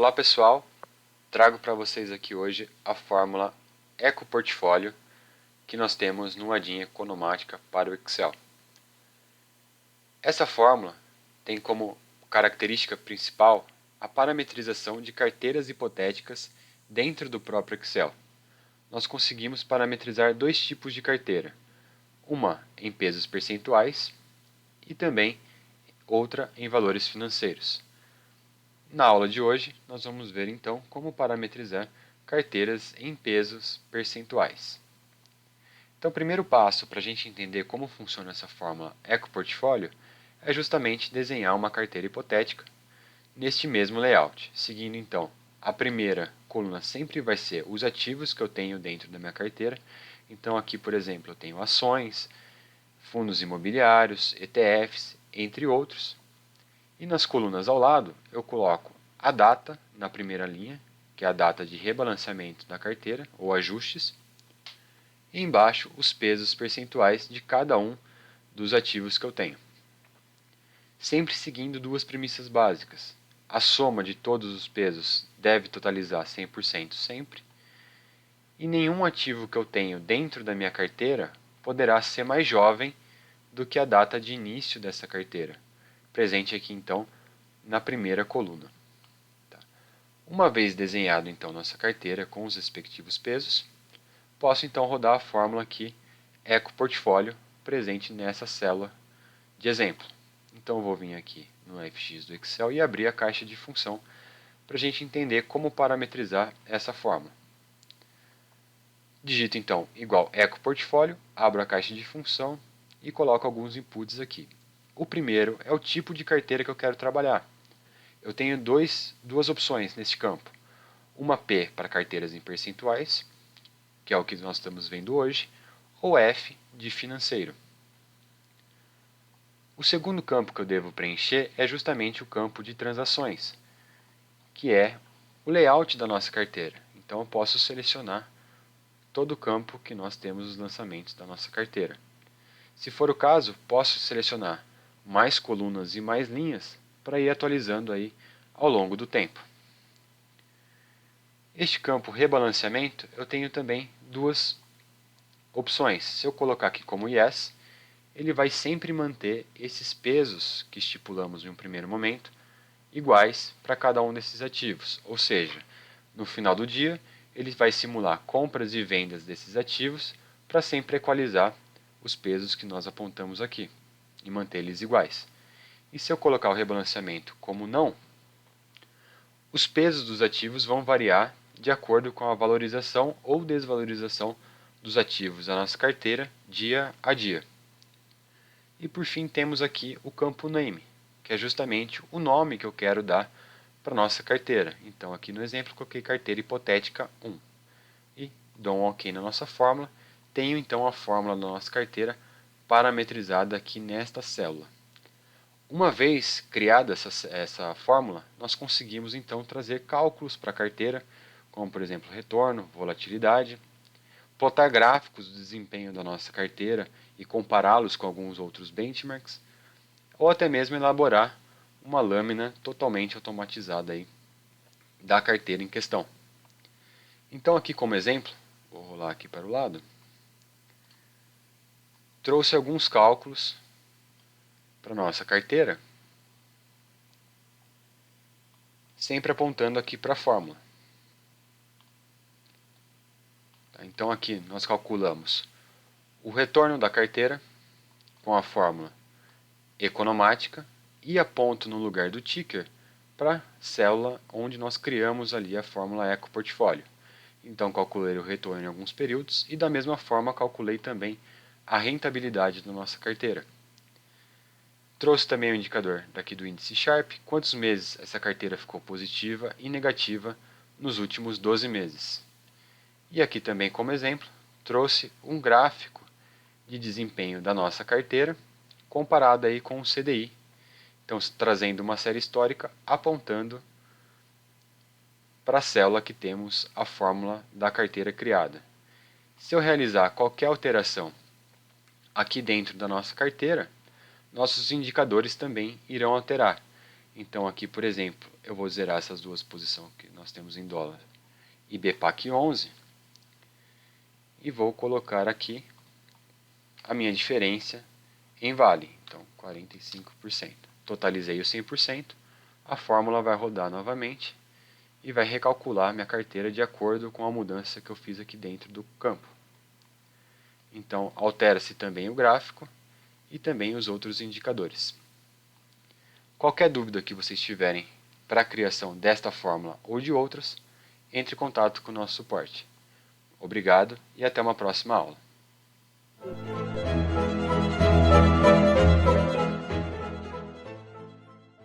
Olá pessoal, trago para vocês aqui hoje a fórmula Ecoportfólio que nós temos no Adin Economática para o Excel. Essa fórmula tem como característica principal a parametrização de carteiras hipotéticas dentro do próprio Excel. Nós conseguimos parametrizar dois tipos de carteira, uma em pesos percentuais e também outra em valores financeiros. Na aula de hoje, nós vamos ver então como parametrizar carteiras em pesos percentuais. Então, o primeiro passo para a gente entender como funciona essa fórmula Ecoportfólio é justamente desenhar uma carteira hipotética neste mesmo layout. Seguindo então, a primeira coluna sempre vai ser os ativos que eu tenho dentro da minha carteira. Então aqui, por exemplo, eu tenho ações, fundos imobiliários, ETFs, entre outros. E nas colunas ao lado, eu coloco a data na primeira linha, que é a data de rebalanceamento da carteira, ou ajustes, e embaixo os pesos percentuais de cada um dos ativos que eu tenho. Sempre seguindo duas premissas básicas. A soma de todos os pesos deve totalizar 100% sempre, e nenhum ativo que eu tenho dentro da minha carteira poderá ser mais jovem do que a data de início dessa carteira, presente aqui então na primeira coluna. Uma vez desenhado então nossa carteira com os respectivos pesos, posso então rodar a fórmula aqui Ecoportfólio presente nessa célula de exemplo. Então eu vou vir aqui no FX do Excel e abrir a caixa de função para a gente entender como parametrizar essa fórmula. Digito então igual Ecoportfólio, abro a caixa de função e coloco alguns inputs aqui. O primeiro é o tipo de carteira que eu quero trabalhar. Eu tenho duas opções neste campo. Uma P para carteiras em percentuais, que é o que nós estamos vendo hoje, ou F de financeiro. O segundo campo que eu devo preencher é justamente o campo de transações, que é o layout da nossa carteira. Então eu posso selecionar todo o campo que nós temos os lançamentos da nossa carteira. Se for o caso, posso selecionar mais colunas e mais linhas para ir atualizando aí ao longo do tempo. Este campo rebalanceamento eu tenho também duas opções. Se eu colocar aqui como Yes, ele vai sempre manter esses pesos que estipulamos em um primeiro momento iguais para cada um desses ativos. Ou seja, no final do dia, ele vai simular compras e vendas desses ativos para sempre equalizar os pesos que nós apontamos aqui e manter eles iguais. E se eu colocar o rebalanceamento como não, os pesos dos ativos vão variar de acordo com a valorização ou desvalorização dos ativos da nossa carteira dia a dia. E por fim temos aqui o campo Name, que é justamente o nome que eu quero dar para a nossa carteira. Então aqui no exemplo coloquei carteira hipotética 1. E dou um OK na nossa fórmula. Tenho então a fórmula da nossa carteira parametrizada aqui nesta célula. Uma vez criada essa fórmula, nós conseguimos então trazer cálculos para a carteira, como por exemplo retorno, volatilidade, plotar gráficos do desempenho da nossa carteira e compará-los com alguns outros benchmarks, ou até mesmo elaborar uma lâmina totalmente automatizada aí da carteira em questão. Então aqui como exemplo, vou rolar aqui para o lado, trouxe alguns cálculos para a nossa carteira, sempre apontando aqui para a fórmula. Então aqui nós calculamos o retorno da carteira com a fórmula economática e aponto no lugar do ticker para a célula onde nós criamos ali a fórmula Ecoportfólio. Então calculei o retorno em alguns períodos e da mesma forma calculei também a rentabilidade da nossa carteira. Trouxe também o indicador daqui do índice Sharpe, quantos meses essa carteira ficou positiva e negativa nos últimos 12 meses. E aqui também como exemplo, trouxe um gráfico de desempenho da nossa carteira comparado aí com o CDI. Então, trazendo uma série histórica apontando para a célula que temos a fórmula da carteira criada. Se eu realizar qualquer alteração aqui dentro da nossa carteira, nossos indicadores também irão alterar. Então aqui, por exemplo, eu vou zerar essas duas posições que nós temos em dólar. IBPAC 11. E vou colocar aqui a minha diferença em vale. Então, 45%. Totalizei o 100%. A fórmula vai rodar novamente e vai recalcular minha carteira de acordo com a mudança que eu fiz aqui dentro do campo. Então, altera-se também o gráfico e também os outros indicadores. Qualquer dúvida que vocês tiverem para a criação desta fórmula ou de outras, entre em contato com o nosso suporte. Obrigado e até uma próxima aula.